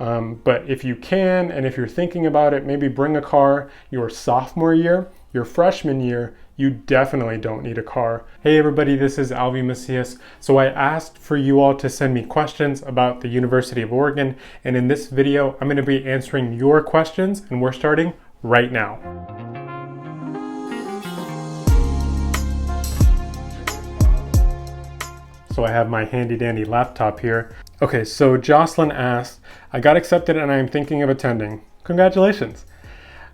But if you can, and if you're thinking about it, maybe bring a car your sophomore year. Your freshman year, you definitely don't need a car. Hey everybody, this is Alvy Macias. So I asked for you all to send me questions about the University of Oregon, and in this video, I'm going to be answering your questions, and we're starting right now. So I have my handy dandy laptop here. Okay, so Jocelyn asked, I got accepted and I'm thinking of attending. Congratulations.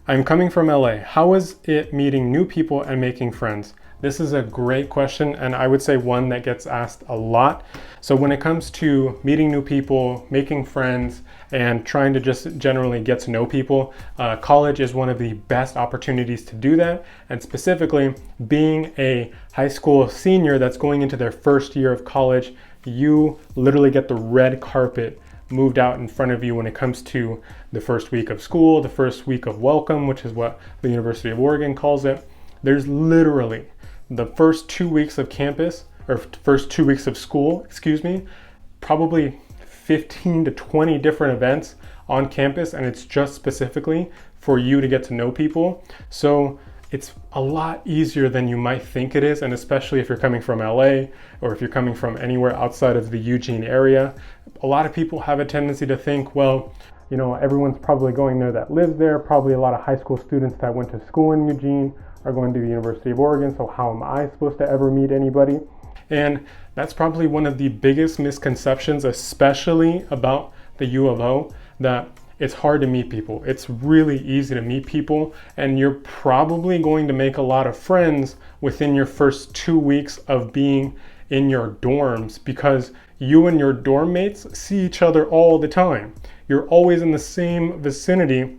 I'm coming from LA. How is it meeting new people and making friends? This is a great question, and I would say one that gets asked a lot. So when it comes to meeting new people, making friends, and trying to just generally get to know people, college is one of the best opportunities to do that. And specifically, being a high school senior that's going into their first year of college, you literally get the red carpet moved out in front of you when it comes to the first week of school, the first week of welcome, which is what the University of Oregon calls it. There's literally the first 2 weeks of campus, or first 2 weeks of school, probably 15 to 20 different events on campus, and it's just specifically for you to get to know people. So it's a lot easier than you might think it is, and especially if you're coming from LA or if you're coming from anywhere outside of the Eugene area. A lot of people have a tendency to think, well, you know, everyone's probably going there that lives there. Probably a lot of high school students that went to school in Eugene are going to the University of Oregon, so how am I supposed to ever meet anybody? And that's probably one of the biggest misconceptions, especially about the U of O, that it's hard to meet people. It's really easy to meet people, and you're probably going to make a lot of friends within your first 2 weeks of being in your dorms, because you and your dorm mates see each other all the time. You're always in the same vicinity,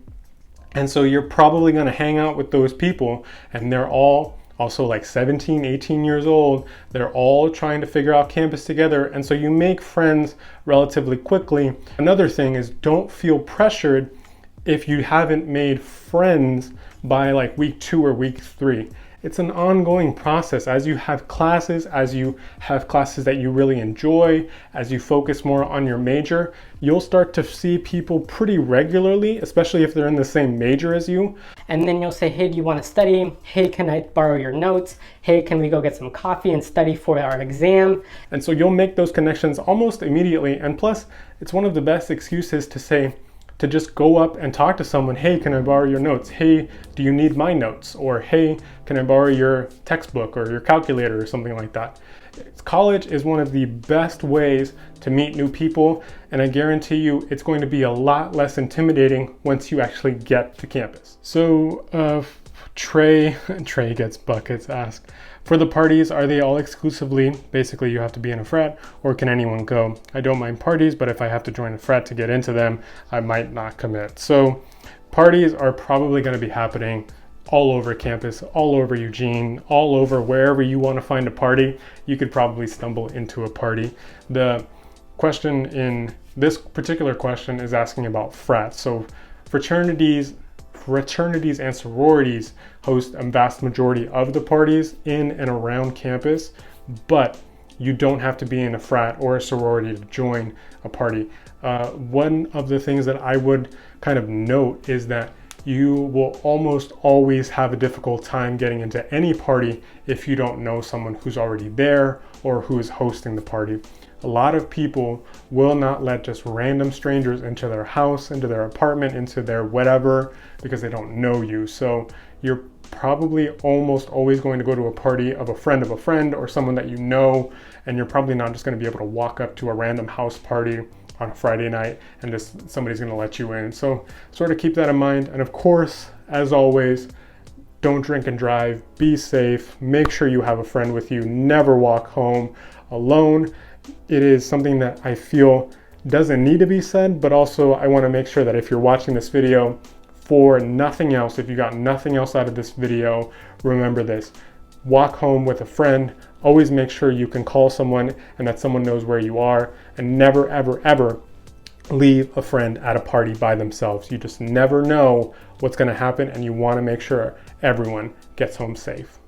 and so you're probably going to hang out with those people, and they're all also like 17, 18 years old. They're all trying to figure out campus together, and so you make friends relatively quickly. Another thing is, don't feel pressured if you haven't made friends by like week 2 or week 3. It's an ongoing process. As you have classes that you really enjoy, as you focus more on your major, you'll start to see people pretty regularly, especially if they're in the same major as you. And then you'll say, hey, do you want to study? Hey, can I borrow your notes? Hey, can we go get some coffee and study for our exam? And so you'll make those connections almost immediately. And plus, it's one of the best excuses to just go up and talk to someone. Hey, can I borrow your notes? Hey, do you need my notes? Or hey, can I borrow your textbook or your calculator or something like that? College is one of the best ways to meet new people, and I guarantee you it's going to be a lot less intimidating once you actually get to campus. So Trey gets buckets asked, for the parties, are they all exclusively, basically you have to be in a frat, or can anyone go? I don't mind parties, but if I have to join a frat to get into them, I might not commit. So parties are probably going to be happening all over campus, all over Eugene, all over wherever you want to find a party. You could probably stumble into a party. The question in this particular question is asking about frats. So fraternities and sororities host a vast majority of the parties in and around campus, but you don't have to be in a frat or a sorority to join a party. One of the things that I would kind of note is that you will almost always have a difficult time getting into any party if you don't know someone who's already there or who is hosting the party. A lot of people will not let just random strangers into their house, into their apartment, into their whatever, because they don't know you. So you're probably almost always going to go to a party of a friend or someone that you know, and you're probably not just going to be able to walk up to a random house party on a Friday night and just somebody's going to let you in. So sort of keep that in mind. And of course, as always, don't drink and drive. Be safe. Make sure you have a friend with you. Never walk home alone. It is something that I feel doesn't need to be said, but also I want to make sure that if you're watching this video for nothing else, if you got nothing else out of this video, remember this. Walk home with a friend. Always make sure you can call someone and that someone knows where you are, and never, ever, ever leave a friend at a party by themselves. You just never know what's going to happen, and you want to make sure everyone gets home safe.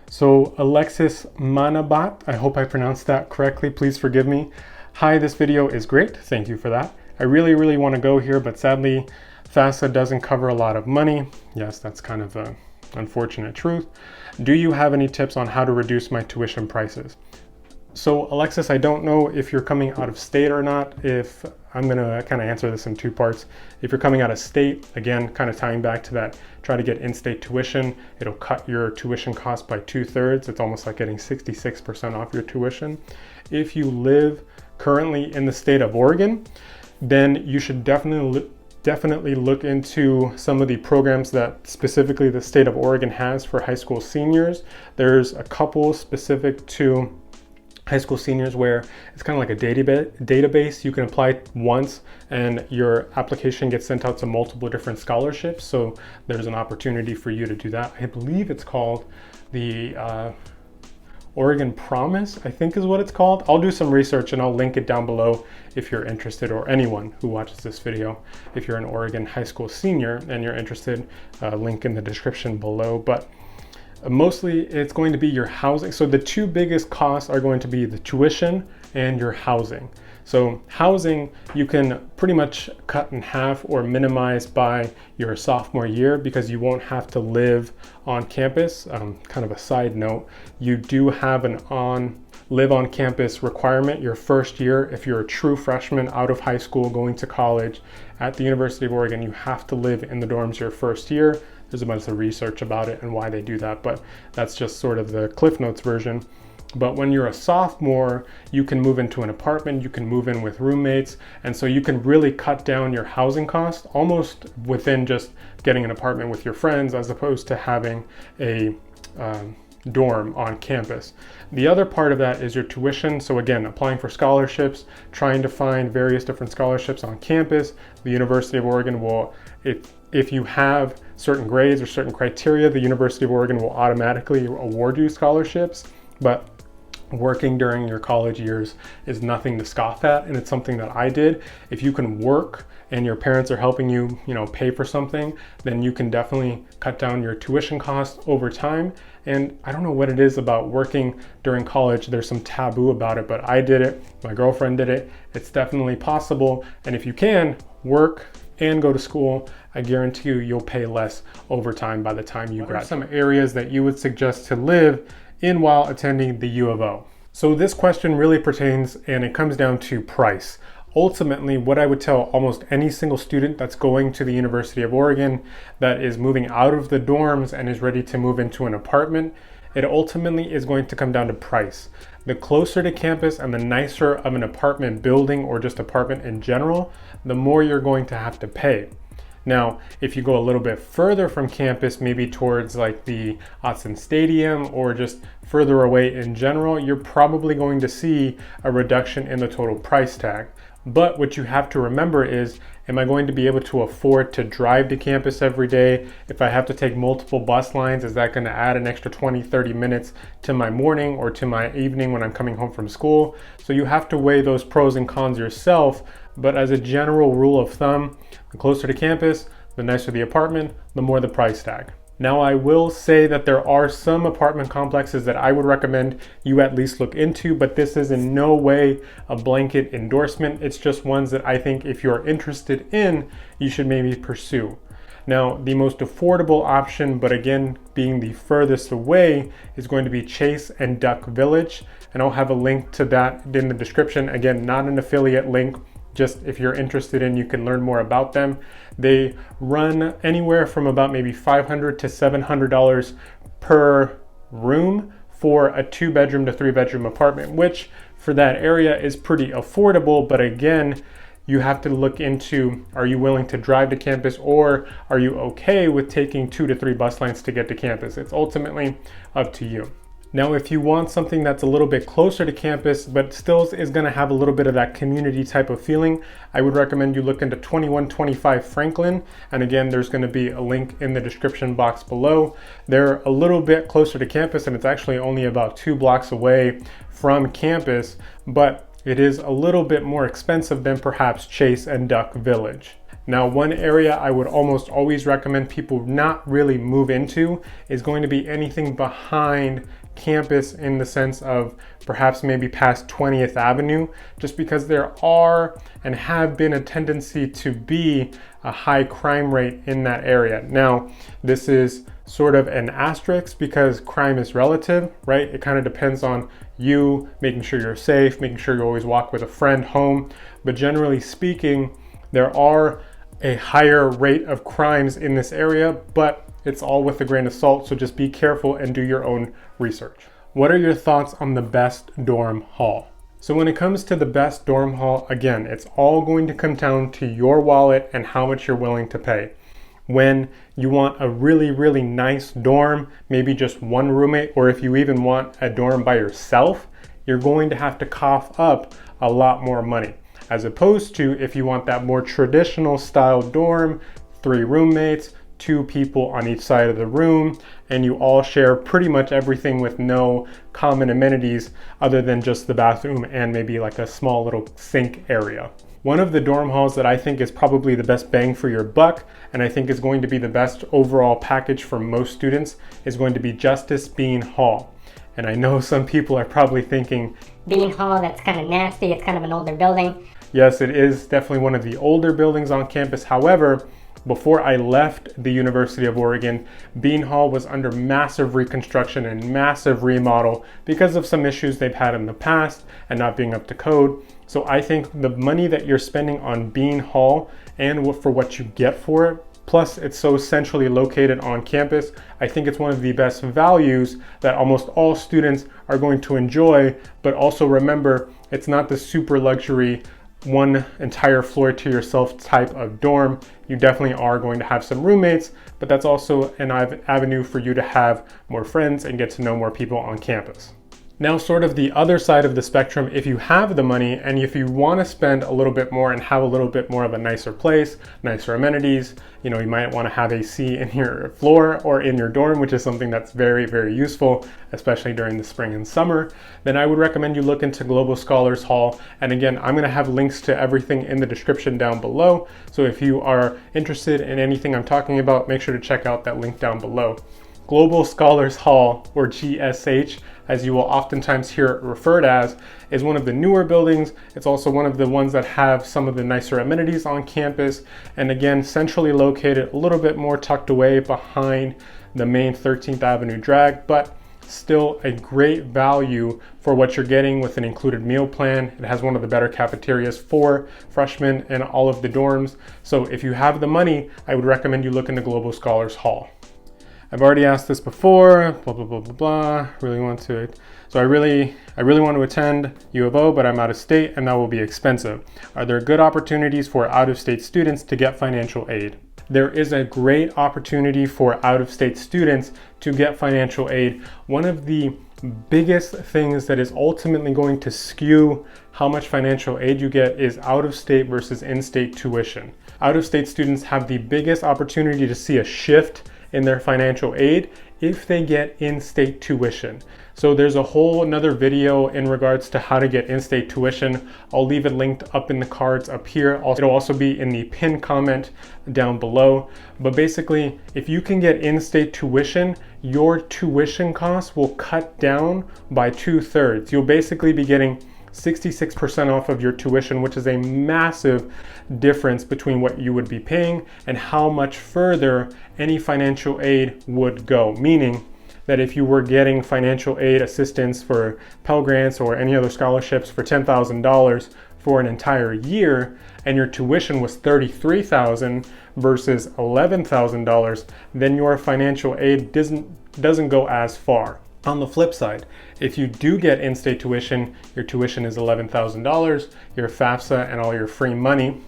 So Alexis Manabat, I hope I pronounced that correctly, please forgive me. Hi, this video is great, thank you for that. I really want to go here, but sadly, FAFSA doesn't cover a lot of money. Yes, that's kind of the unfortunate truth. Do you have any tips on how to reduce my tuition prices? So Alexis, I don't know if you're coming out of state or not. If I'm gonna kind of answer this in two parts. If you're coming out of state, again, kind of tying back to that, try to get in-state tuition. It'll cut your tuition cost by 2/3. It's almost like getting 66% off your tuition. If you live currently in the state of Oregon, then you should definitely look into some of the programs that specifically the state of Oregon has for high school seniors. There's a couple specific to high school seniors where it's kind of like a database. You can apply once and your application gets sent out to multiple different scholarships. So there's an opportunity for you to do that. I believe it's called the Oregon Promise, I think is what it's called. I'll do some research and I'll link it down below if you're interested, or anyone who watches this video. If you're an Oregon high school senior and you're interested, link in the description below. But mostly it's going to be your housing. So the two biggest costs are going to be the tuition and your housing. So housing, you can pretty much cut in half or minimize by your sophomore year because you won't have to live on campus. Kind of a side note, you do have an live on campus requirement your first year. If you're a true freshman out of high school going to college at the University of Oregon, you have to live in the dorms your first year. There's a bunch of research about it and why they do that, but that's just sort of the Cliff Notes version. But when you're a sophomore, you can move into an apartment, you can move in with roommates, and so you can really cut down your housing cost almost within just getting an apartment with your friends as opposed to having a dorm on campus. The other part of that is your tuition. So again, applying for scholarships, trying to find various different scholarships on campus. The University of Oregon will, if you have certain grades or certain criteria, the University of Oregon will automatically award you scholarships. But working during your college years is nothing to scoff at, and it's something that I did. If you can work and your parents are helping you, pay for something, then you can definitely cut down your tuition costs over time. And I don't know what it is about working during college. There's some taboo about it, but I did it. My girlfriend did it. It's definitely possible. And if you can work and go to school, I guarantee you'll pay less over time by the time you graduate. Some areas that you would suggest to live in while attending the U of O. So this question really pertains and it comes down to price. Ultimately, what I would tell almost any single student that's going to the University of Oregon that is moving out of the dorms and is ready to move into an apartment, it ultimately is going to come down to price. The closer to campus and the nicer of an apartment building or just apartment in general, the more you're going to have to pay. Now, if you go a little bit further from campus, maybe towards like the Autzen Stadium or just further away in general, you're probably going to see a reduction in the total price tag. But what you have to remember is, am I going to be able to afford to drive to campus every day? If I have to take multiple bus lines, is that going to add an extra 20-30 minutes to my morning or to my evening when I'm coming home from school? So you have to weigh those pros and cons yourself. But as a general rule of thumb, the closer to campus, the nicer the apartment, the more the price tag. Now, I will say that there are some apartment complexes that I would recommend you at least look into, but this is in no way a blanket endorsement. It's just ones that I think if you're interested in, you should maybe pursue. Now, the most affordable option, but again, being the furthest away, is going to be Chase and Duck Village. And I'll have a link to that in the description. Again, not an affiliate link. Just if you're interested in, you can learn more about them. They run anywhere from about maybe $500 to $700 per room for a 2-bedroom to 3-bedroom apartment, which for that area is pretty affordable. But again, you have to look into, are you willing to drive to campus, or are you okay with taking 2 to 3 bus lines to get to campus? It's ultimately up to you. Now, if you want something that's a little bit closer to campus, but still is going to have a little bit of that community type of feeling, I would recommend you look into 2125 Franklin. And again, there's going to be a link in the description box below. They're a little bit closer to campus, and it's actually only about 2 blocks away from campus, but it is a little bit more expensive than perhaps Chase and Duck Village. Now, one area I would almost always recommend people not really move into is going to be anything behind campus in the sense of perhaps maybe past 20th Avenue, just because there are and have been a tendency to be a high crime rate in that area. Now, this is sort of an asterisk because crime is relative, right? It kind of depends on you making sure you're safe, making sure you always walk with a friend home. But generally speaking, there are a higher rate of crimes in this area, but it's all with a grain of salt, so just be careful and do your own research. What are your thoughts on the best dorm hall? So when it comes to the best dorm hall, again, it's all going to come down to your wallet and how much you're willing to pay. When you want a really, really nice dorm, maybe just one roommate, or if you even want a dorm by yourself, you're going to have to cough up a lot more money. As opposed to if you want that more traditional style dorm, 3 roommates, 2 people on each side of the room, and you all share pretty much everything with no common amenities other than just the bathroom and maybe like a small little sink area. One of the dorm halls that I think is probably the best bang for your buck, and I think is going to be the best overall package for most students, is going to be Justice Bean Hall. And I know some people are probably thinking, Bean Hall, that's kind of nasty, it's kind of an older building. Yes, it is definitely one of the older buildings on campus. However, before I left the University of Oregon, Bean Hall was under massive reconstruction and massive remodel because of some issues they've had in the past and not being up to code. So I think the money that you're spending on Bean Hall and for what you get for it, plus it's so centrally located on campus, I think it's one of the best values that almost all students are going to enjoy. But also remember, it's not the super luxury one entire floor to yourself type of dorm. You definitely are going to have some roommates, but that's also an avenue for you to have more friends and get to know more people on campus. Now, sort of the other side of the spectrum, if you have the money and if you want to spend a little bit more and have a little bit more of a nicer place, nicer amenities, you might want to have AC in your floor or in your dorm, which is something that's very, very useful, especially during the spring and summer, then I would recommend you look into Global Scholars Hall. And again, I'm going to have links to everything in the description down below. So if you are interested in anything I'm talking about, make sure to check out that link down below. Global Scholars Hall, or GSH, as you will oftentimes hear it referred as, is one of the newer buildings. It's also one of the ones that have some of the nicer amenities on campus. And again, centrally located, a little bit more tucked away behind the main 13th Avenue drag, but still a great value for what you're getting with an included meal plan. It has one of the better cafeterias for freshmen in all of the dorms. So if you have the money, I would recommend you look into Global Scholars Hall. I've already asked this before, blah, blah, blah, blah, blah, really want to. So I really want to attend U of O, but I'm out of state and that will be expensive. Are there good opportunities for out-of-state students to get financial aid? There is a great opportunity for out-of-state students to get financial aid. One of the biggest things that is ultimately going to skew how much financial aid you get is out-of-state versus in-state tuition. Out-of-state students have the biggest opportunity to see a shift in their financial aid if they get in-state tuition. So there's a whole another video in regards to how to get in-state tuition. I'll leave it linked up in the cards up here. It'll also be in the pinned comment down below. But basically, if you can get in-state tuition, your tuition costs will cut down by 2/3. You'll basically be getting 66% off of your tuition, which is a massive difference between what you would be paying and how much further any financial aid would go. Meaning that if you were getting financial aid assistance for Pell Grants or any other scholarships for $10,000 for an entire year, and your tuition was $33,000 versus $11,000, then your financial aid doesn't go as far. On the flip side, if you do get in-state tuition, your tuition is $11,000, your FAFSA and all your free money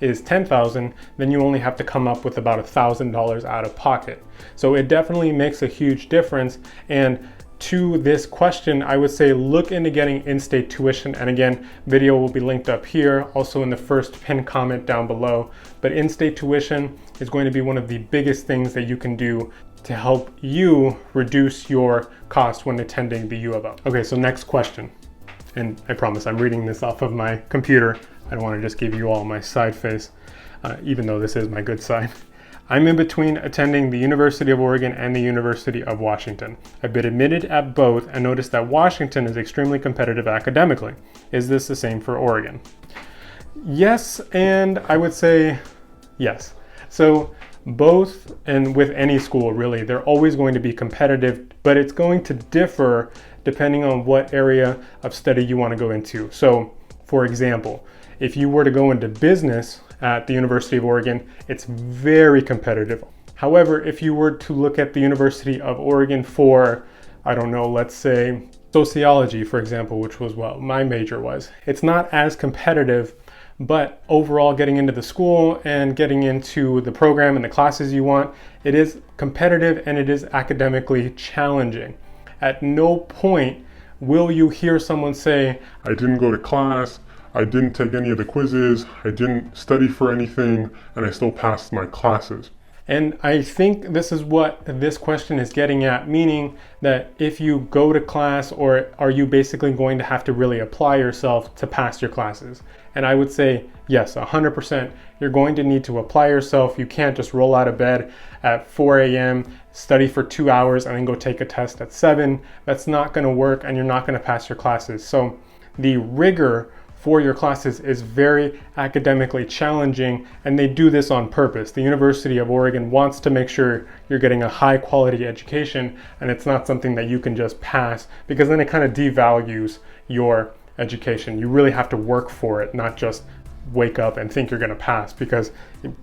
is $10,000, then you only have to come up with about $1,000 out of pocket. So it definitely makes a huge difference. And to this question, I would say look into getting in-state tuition. And again, video will be linked up here, also in the first pinned comment down below. But in-state tuition is going to be one of the biggest things that you can do to help you reduce your cost when attending the U of O. Okay, so next question. And I promise I'm reading this off of my computer. I don't want to just give you all my side face, even though this is my good side. I'm in between attending the University of Oregon and the University of Washington. I've been admitted at both and noticed that Washington is extremely competitive academically. Is this the same for Oregon? Yes, and I would say yes. So both, and with any school really, they're always going to be competitive, but it's going to differ depending on what area of study you want to go into. So for example, if you were to go into business at the University of Oregon, it's very competitive. However, if you were to look at the University of Oregon for, I don't know, let's say sociology, for example, which was what my major was, it's not as competitive, but overall getting into the school and getting into the program and the classes you want, it is competitive and it is academically challenging. At no point will you hear someone say, I didn't go to class, I didn't take any of the quizzes, I didn't study for anything, and I still passed my classes. And I think this is what this question is getting at, meaning that if you go to class, or are you basically going to have to really apply yourself to pass your classes? And I would say, yes, 100%. You're going to need to apply yourself. You can't just roll out of bed at 4 a.m., study for 2 hours, and then go take a test at 7. That's not going to work, and you're not going to pass your classes. So the rigor for your classes is very academically challenging, and they do this on purpose. The University of Oregon wants to make sure you're getting a high quality education, and it's not something that you can just pass, because then it kind of devalues your education. You really have to work for it, not just wake up and think you're going to pass, because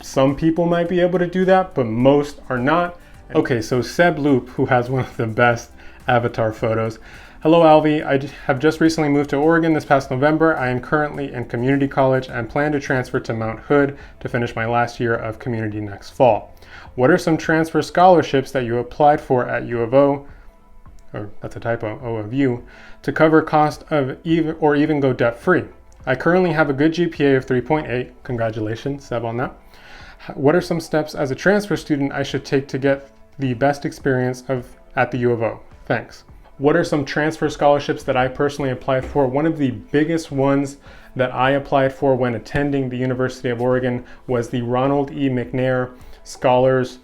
some people might be able to do that, but most are not. Okay, so Seb Loop, who has one of the best avatar photos. Hello Alvy, I have just recently moved to Oregon this past November. I am currently in community college and plan to transfer to Mount Hood to finish my last year of community next fall. What are some transfer scholarships that you applied for at U of O, or that's a typo, O of U, to cover cost of even go debt free? I currently have a good GPA of 3.8. Congratulations, Seb, on that. What are some steps as a transfer student I should take to get the best experience at the U of O? Thanks. What are some transfer scholarships that I personally applied for? One of the biggest ones that I applied for when attending the University of Oregon was the Ronald E. McNair Scholars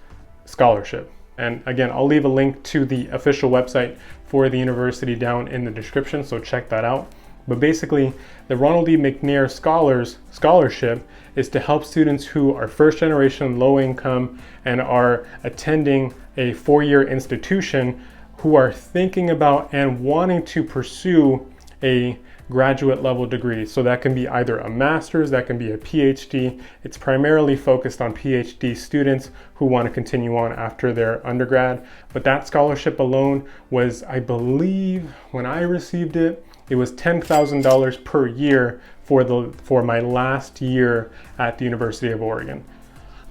Scholarship. And again, I'll leave a link to the official website for the university down in the description, so check that out. But basically, the Ronald E. McNair Scholars Scholarship is to help students who are first generation, low income, and are attending a 4-year institution who are thinking about and wanting to pursue a graduate level degree. So that can be either a master's, that can be a PhD. It's primarily focused on PhD students who want to continue on after their undergrad. But that scholarship alone was, I believe, when I received it, it was $10,000 per year for my last year at the University of Oregon.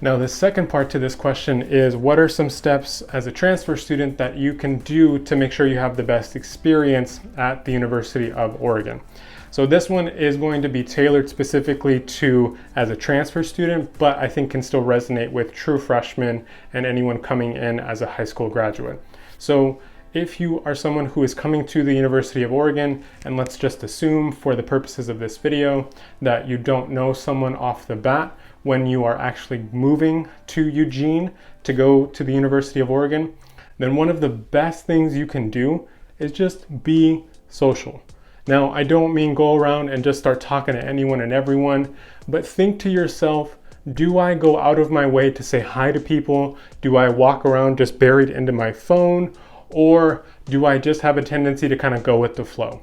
Now, the second part to this question is, what are some steps as a transfer student that you can do to make sure you have the best experience at the University of Oregon? So this one is going to be tailored specifically to as a transfer student, but I think can still resonate with true freshmen and anyone coming in as a high school graduate. So if you are someone who is coming to the University of Oregon, and let's just assume for the purposes of this video that you don't know someone off the bat when you are actually moving to Eugene to go to the University of Oregon, then one of the best things you can do is just be social. Now, I don't mean go around and just start talking to anyone and everyone, but think to yourself, do I go out of my way to say hi to people? Do I walk around just buried into my phone? Or do I just have a tendency to kind of go with the flow?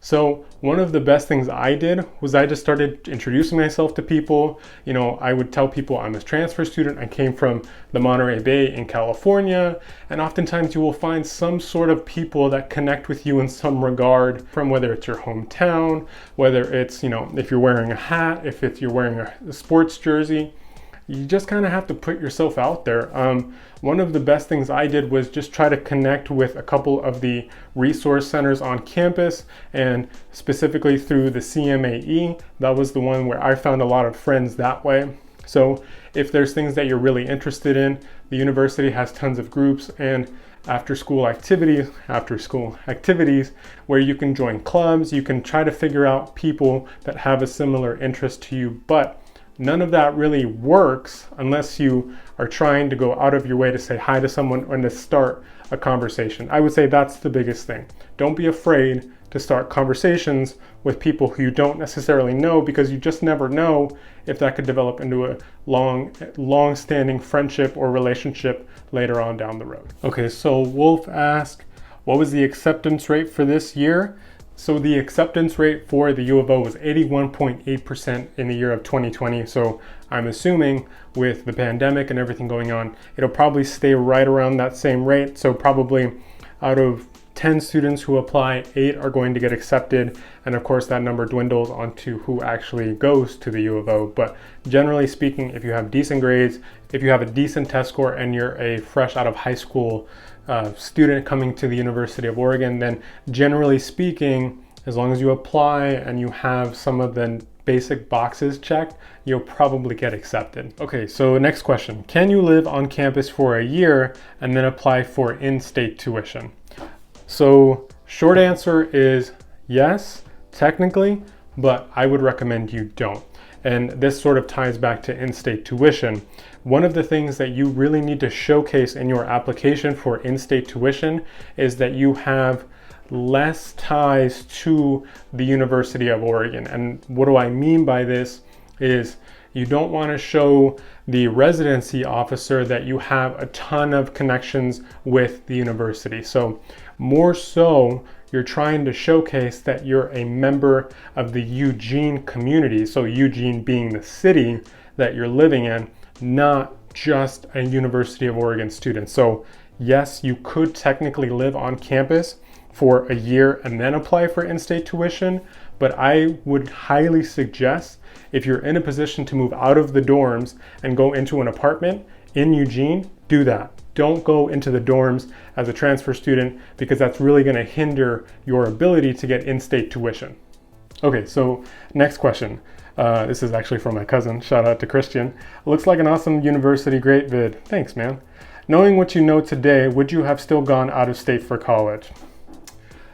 So one of the best things I did was I just started introducing myself to people. You know, I would tell people I'm a transfer student. I came from the Monterey Bay in California. And oftentimes you will find some sort of people that connect with you in some regard, from whether it's your hometown, whether it's, you know, if you're wearing a hat, if you're wearing a sports jersey. You just kind of have to put yourself out there. One of the best things I did was just try to connect with a couple of the resource centers on campus, and specifically through the CMAE. That was the one where I found a lot of friends that way. So if there's things that you're really interested in, the university has tons of groups and after school activities where you can join clubs. You can try to figure out people that have a similar interest to you. But none of that really works unless you are trying to go out of your way to say hi to someone and to start a conversation. I would say that's the biggest thing. Don't be afraid to start conversations with people who you don't necessarily know, because you just never know if that could develop into a long-standing friendship or relationship later on down the road. Okay, so Wolf asked, what was the acceptance rate for this year? So the acceptance rate for the U of O was 81.8% in the year of 2020. So I'm assuming with the pandemic and everything going on, it'll probably stay right around that same rate. So probably out of 10 students who apply, 8 are going to get accepted. And of course that number dwindles onto who actually goes to the U of O. But generally speaking, if you have decent grades, if you have a decent test score and you're a fresh out of high school student coming to the University of Oregon, then generally speaking, as long as you apply and you have some of the basic boxes checked, you'll probably get accepted. Okay, so next question. Can you live on campus for a year and then apply for in-state tuition? So short answer is yes, technically, but I would recommend you don't. And this sort of ties back to in-state tuition. One of the things that you really need to showcase in your application for in-state tuition is that you have less ties to the University of Oregon. And what do I mean by this is you don't want to show the residency officer that you have a ton of connections with the university. So more so, you're trying to showcase that you're a member of the Eugene community. So Eugene being the city that you're living in, not just a University of Oregon student. So yes, you could technically live on campus for a year and then apply for in-state tuition, but I would highly suggest, if you're in a position to move out of the dorms and go into an apartment in Eugene, do that. Don't go into the dorms as a transfer student, because that's really going to hinder your ability to get in-state tuition. Okay, so next question. This is actually from my cousin. Shout out to Christian. Looks like an awesome university, great vid. Thanks, man. Knowing what you know today, would you have still gone out of state for college?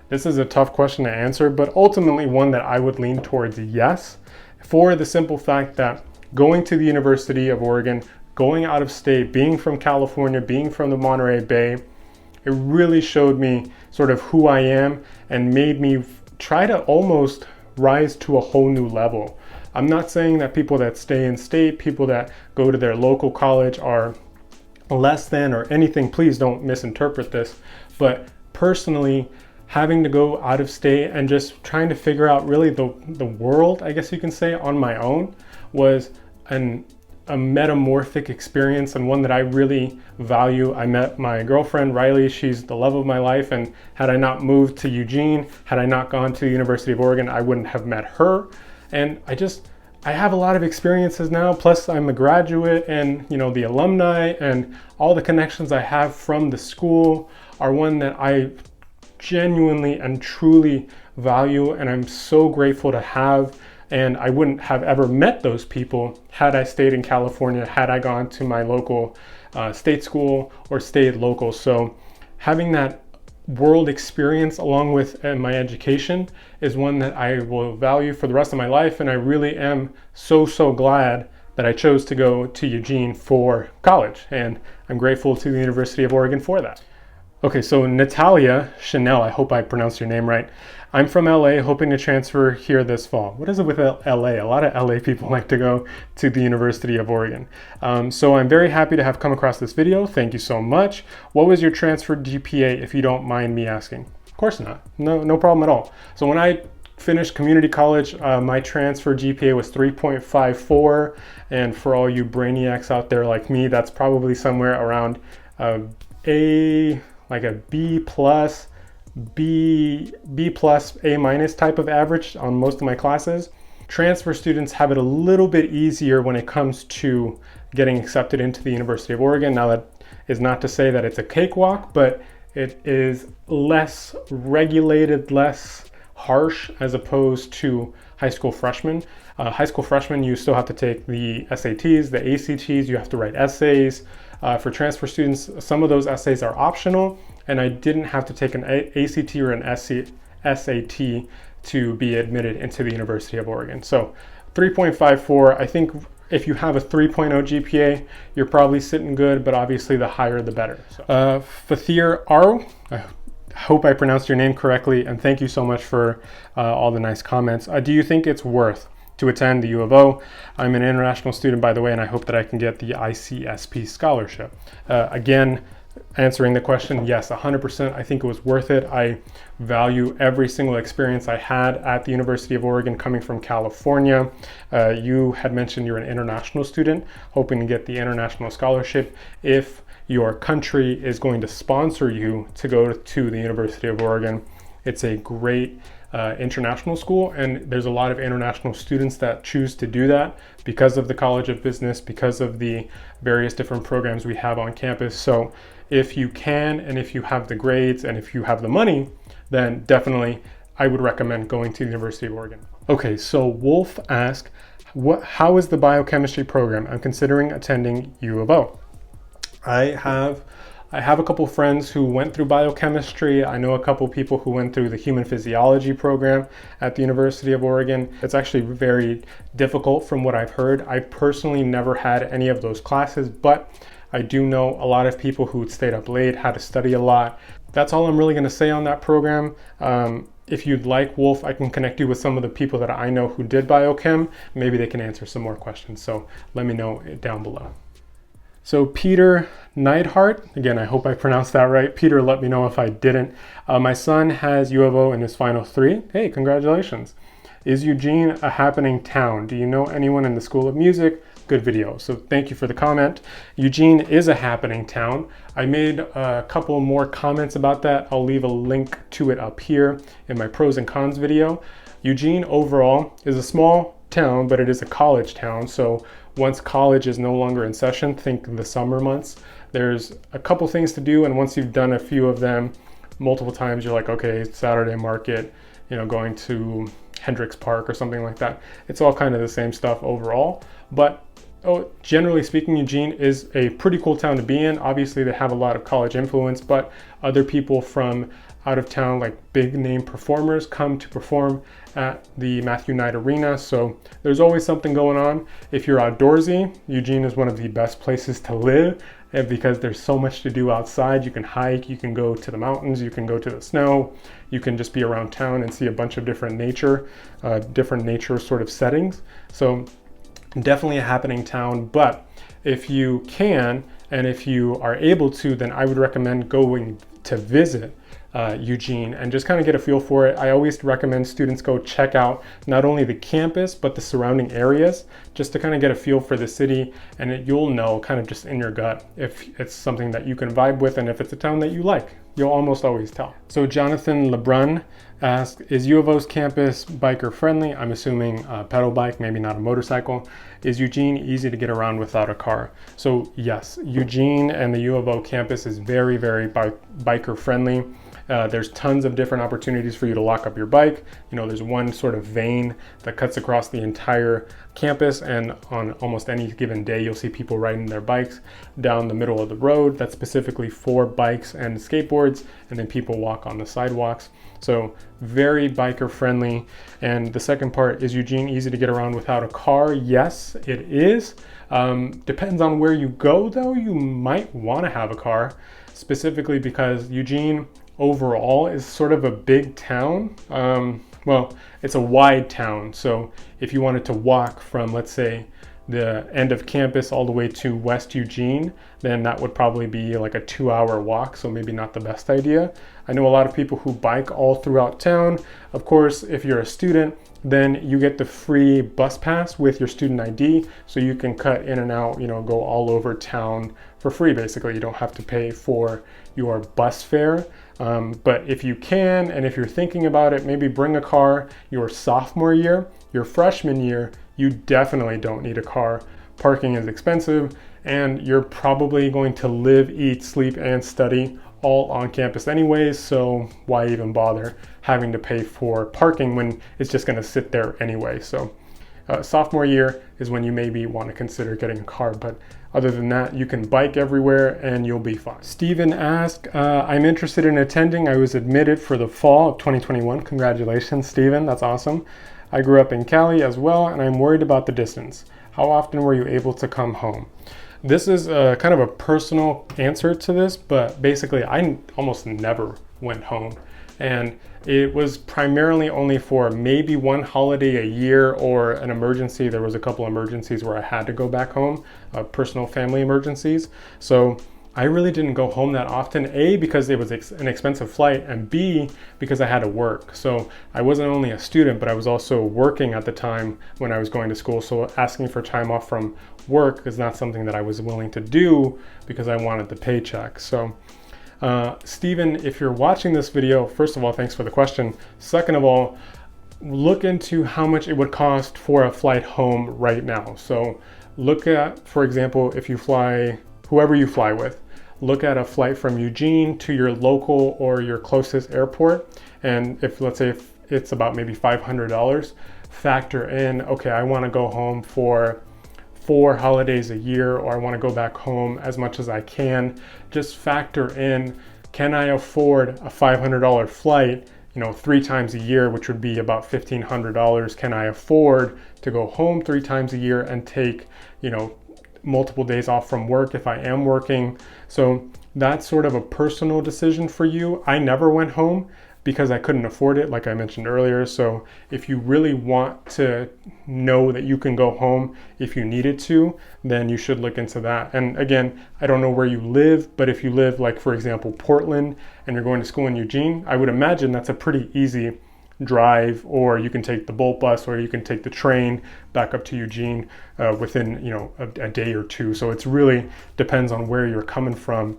This is a tough question to answer, but ultimately one that I would lean towards yes, for the simple fact that going to the University of Oregon, going out of state, being from California, being from the Monterey Bay, it really showed me sort of who I am and made me try to almost rise to a whole new level. I'm not saying that people that stay in state, people that go to their local college are less than or anything. Please don't misinterpret this. But personally, having to go out of state and just trying to figure out really the world, I guess you can say, on my own was a metamorphic experience, and one that I really value. I met my girlfriend, Riley. She's the love of my life, and had I not moved to Eugene, had I not gone to the University of Oregon, I wouldn't have met her. And I have a lot of experiences now, plus I'm a graduate, and the alumni and all the connections I have from the school are one that I genuinely and truly value, and I'm so grateful to have. And I wouldn't have ever met those people had I stayed in California, had I gone to my local state school or stayed local. So having that world experience along with my education is one that I will value for the rest of my life. And I really am so glad that I chose to go to Eugene for college. And I'm grateful to the University of Oregon for that. Okay, so Natalia Chanel, I hope I pronounced your name right. I'm from LA, hoping to transfer here this fall. What is it with LA? A lot of LA people like to go to the University of Oregon. So I'm very happy to have come across this video. Thank you so much. What was your transfer GPA, if you don't mind me asking? Of course not. No problem at all. So when I finished community college, my transfer GPA was 3.54. And for all you brainiacs out there like me, that's probably somewhere around like a B plus, A minus type of average on most of my classes. Transfer students have it a little bit easier when it comes to getting accepted into the University of Oregon. Now that is not to say that it's a cakewalk, but it is less regulated, less harsh as opposed to high school freshmen. High school freshmen, you still have to take the SATs, the ACTs, you have to write essays. For transfer students, some of those essays are optional, and I didn't have to take an ACT or an SAT to be admitted into the University of Oregon. So 3.54, I think if you have a 3.0 GPA, you're probably sitting good, but obviously the higher the better. So, Fathir Aro, I hope I pronounced your name correctly, and thank you so much for all the nice comments. Do you think it's worth to attend the U of O? I'm an international student, by the way, and I hope that I can get the ICSP scholarship. Again, answering the question, yes, 100%. I think it was worth it. I value every single experience I had at the University of Oregon coming from California. You had mentioned you're an international student, hoping to get the international scholarship. If your country is going to sponsor you to go to the University of Oregon, it's a great international school, and there's a lot of international students that choose to do that because of the College of Business, because of the various different programs we have on campus. So if you can, and if you have the grades, and if you have the money, then definitely I would recommend going to the University of Oregon. Okay, so Wolf asked, how is the biochemistry program? I'm considering attending U of O. I have a couple friends who went through biochemistry. I know a couple people who went through the human physiology program at the University of Oregon. It's actually very difficult from what I've heard. I personally never had any of those classes, but I do know a lot of people who stayed up late, had to study a lot. That's all I'm really gonna say on that program. If you'd like, Wolf, I can connect you with some of the people that I know who did biochem. Maybe they can answer some more questions. So let me know down below. So Peter Neidhart, again, I hope I pronounced that right. Peter, let me know if I didn't. My son has U of O in his final 3. Hey, congratulations. Is Eugene a happening town? Do you know anyone in the School of Music? Good video. So thank you for the comment. Eugene is a happening town. I made a couple more comments about that. I'll leave a link to it up here in my pros and cons video. Eugene overall is a small town, but it is a college town. So once college is no longer in session, think the summer months, there's a couple things to do. And once you've done a few of them multiple times, you're like, okay, Saturday market, going to Hendricks Park or something like that. It's all kind of the same stuff overall. But generally speaking, Eugene is a pretty cool town to be in. Obviously, they have a lot of college influence, but other people from out of town, like big name performers, come to perform at the Matthew Knight Arena. So there's always something going on. If you're outdoorsy, Eugene is one of the best places to live because there's so much to do outside. You can hike, you can go to the mountains, you can go to the snow, you can just be around town and see a bunch of different nature sort of settings. So definitely a happening town, but if you can and if you are able to, then I would recommend going to visit Eugene and just kind of get a feel for it. I always recommend students go check out not only the campus but the surrounding areas just to kind of get a feel for the city, and you'll know kind of just in your gut if it's something that you can vibe with and if it's a town that you like. You'll almost always tell. So Jonathan Lebrun asked, is U of O's campus biker friendly? I'm assuming a pedal bike, maybe not a motorcycle. Is Eugene easy to get around without a car? So yes, Eugene and the U of O campus is very, very biker friendly. There's tons of different opportunities for you to lock up your bike. There's one sort of vein that cuts across the entire campus, and on almost any given day, you'll see people riding their bikes down the middle of the road. That's specifically for bikes and skateboards, and then people walk on the sidewalks. So very biker friendly. And the second part, is Eugene easy to get around without a car? Yes, it is. Depends on where you go though. You might want to have a car, specifically because Eugene overall is sort of a big town. Well, it's a wide town. So if you wanted to walk from, let's say, the end of campus all the way to West Eugene, then that would probably be like a 2-hour walk. So maybe not the best idea. I know a lot of people who bike all throughout town. Of course, if you're a student, then you get the free bus pass with your student ID. So you can cut in and out, go all over town for free. Basically, you don't have to pay for your bus fare. But if you can, and if you're thinking about it, maybe bring a car your sophomore year. Your freshman year, you definitely don't need a car. Parking is expensive, and you're probably going to live, eat, sleep, and study all on campus anyways, so why even bother having to pay for parking when it's just going to sit there anyway? So sophomore year is when you maybe want to consider getting a car, but other than that, you can bike everywhere and you'll be fine. Steven asked, I'm interested in attending. I was admitted for the fall of 2021. Congratulations, Steven. That's awesome. I grew up in Cali as well, and I'm worried about the distance. how often were you able to come home? This is kind of a personal answer to this, but basically I almost never went home. And it was primarily only for maybe one holiday a year or an emergency. There was a couple emergencies where I had to go back home, personal family emergencies. So I really didn't go home that often, A, because it was an expensive flight, and B, because I had to work. So I wasn't only a student, but I was also working at the time when I was going to school. So asking for time off from work is not something that I was willing to do because I wanted the paycheck. So Stephen, if you're watching this video, first of all, thanks for the question. Second of all, look into how much it would cost for a flight home right now. So look at, for example, if you fly, whoever you fly with, look at a flight from Eugene to your local or your closest airport. And if, let's say, if it's about maybe $500, factor in, okay, I want to go home for 4 holidays a year, or I want to go back home as much as I can. Just factor in, can I afford a $500 flight, 3 times a year, which would be about $1,500? Can I afford to go home 3 times a year and take, multiple days off from work if I am working? So that's sort of a personal decision for you. I never went home because I couldn't afford it, like I mentioned earlier. So if you really want to know that you can go home if you needed to, then you should look into that. And again, I don't know where you live, but if you live, like, for example, Portland, and you're going to school in Eugene, I would imagine that's a pretty easy drive, or you can take the Bolt bus, or you can take the train back up to Eugene within a day or two. So it's really depends on where you're coming from.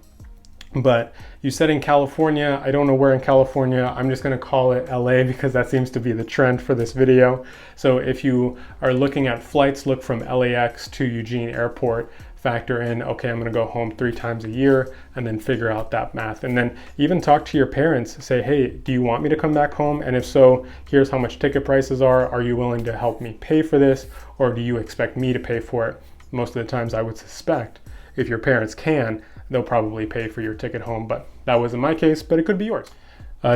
But you said in California, I don't know where in California. I'm just going to call it LA because that seems to be the trend for this video. So if you are looking at flights, look from LAX to Eugene Airport, factor in, okay, I'm going to go home 3 times a year, and then figure out that math. And then even talk to your parents, say, hey, do you want me to come back home? And if so, here's how much ticket prices are. Are you willing to help me pay for this? Or do you expect me to pay for it? Most of the times I would suspect if your parents can, they'll probably pay for your ticket home, but that wasn't my case, but it could be yours.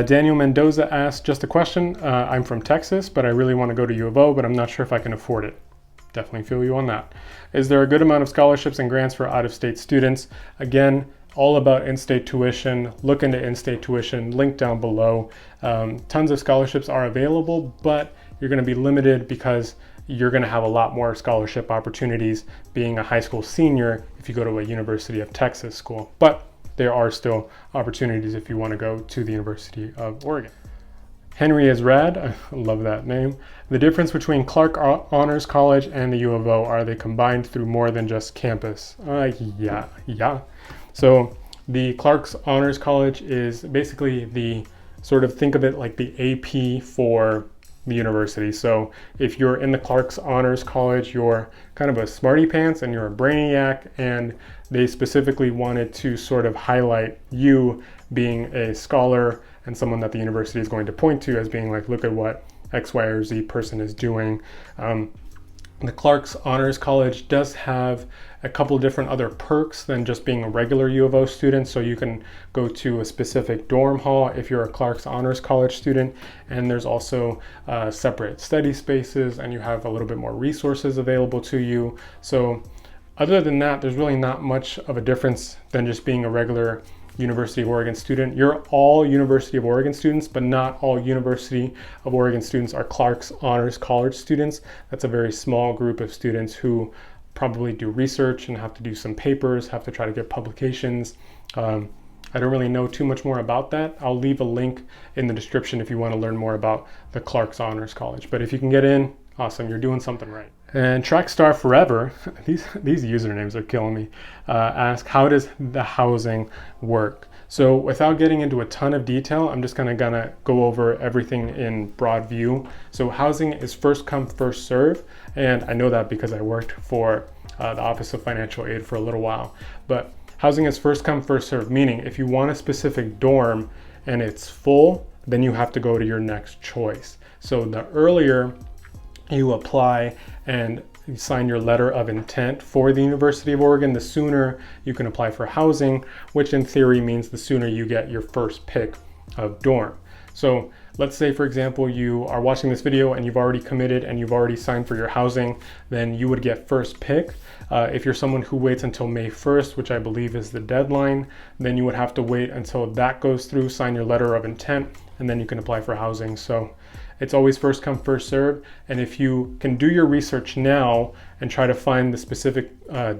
Daniel Mendoza asked just a question. I'm from Texas, but I really want to go to U of O, but I'm not sure if I can afford it. Definitely feel you on that. Is there a good amount of scholarships and grants for out-of-state students? Again, all about in-state tuition. Look into in-state tuition, link down below. Tons of scholarships are available, but you're going to be limited because you're going to have a lot more scholarship opportunities being a high school senior if you go to a University of Texas school. But there are still opportunities if you want to go to the University of Oregon. Henry is rad. I love that name. The difference between Clark Honors College and the U of O, are they combined through more than just campus? Yeah. So the Clark's Honors College is basically the sort of, think of it like the AP for the university. So if you're in the Clark's Honors College, you're kind of a smarty pants and you're a brainiac, and they specifically wanted to sort of highlight you being a scholar and someone that the university is going to point to as being like, look at what X, Y, or Z person is doing. The Clark's Honors College does have a couple different other perks than just being a regular U of O student. So you can go to a specific dorm hall if you're a Clark's Honors College student. And there's also separate study spaces, and you have a little bit more resources available to you. So other than that, there's really not much of a difference than just being a regular University of Oregon student. You're all University of Oregon students, but not all University of Oregon students are Clark's Honors College students. That's a very small group of students who probably do research and have to do some papers, have to try to get publications. I don't really know too much more about that. I'll leave a link in the description if you want to learn more about the Clark's Honors College. But if you can get in, awesome, you're doing something right. And Trackstar Forever, these usernames are killing me, ask, how does the housing work? So without getting into a ton of detail, I'm just gonna go over everything in broad view. So housing is first come, first serve. And I know that because I worked for the Office of Financial Aid for a little while. But housing is first come, first serve, meaning if you want a specific dorm and it's full, then you have to go to your next choice. So the earlier you apply and you sign your letter of intent for the University of Oregon, the sooner you can apply for housing, which in theory means the sooner you get your first pick of dorm. So let's say, for example, you are watching this video and you've already committed and you've already signed for your housing, then you would get first pick. If you're someone who waits until May 1st, which I believe is the deadline, then you would have to wait until that goes through, sign your letter of intent, and then you can apply for housing. So it's always first come, first serve. And if you can do your research now and try to find the specific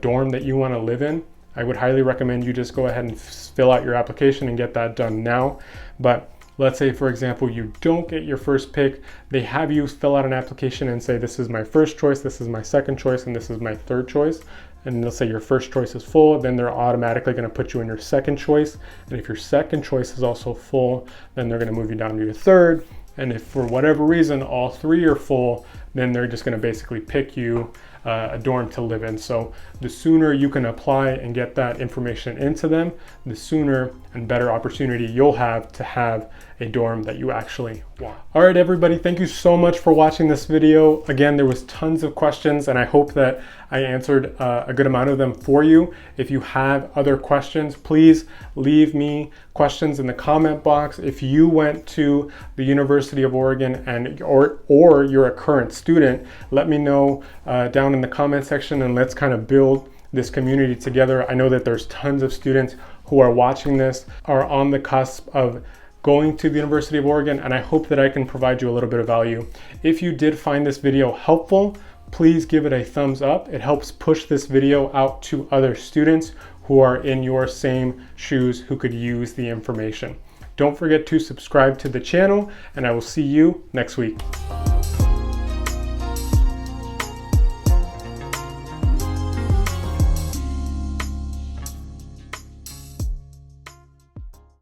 dorm that you want to live in, I would highly recommend you just go ahead and fill out your application and get that done now. But let's say, for example, you don't get your first pick, they have you fill out an application and say, this is my first choice, this is my second choice, and this is my third choice. And let's say your first choice is full, then they're automatically going to put you in your second choice. And if your second choice is also full, then they're going to move you down to your third. And if for whatever reason all three are full, then they're just going to basically pick you a dorm to live in. So the sooner you can apply and get that information into them, the sooner and better opportunity you'll have to have a dorm that you actually want. All right, everybody, thank you so much for watching this video. Again, there was tons of questions and I hope that I answered a good amount of them for you. If you have other questions, please leave me questions in the comment box. If you went to the University of Oregon and or you're a current student, let me know down in the comment section and let's kind of build this community together. I know that there's tons of students who are watching this, are on the cusp of going to the University of Oregon, and I hope that I can provide you a little bit of value. If you did find this video helpful, please give it a thumbs up. It helps push this video out to other students who are in your same shoes who could use the information. Don't forget to subscribe to the channel, and I will see you next week.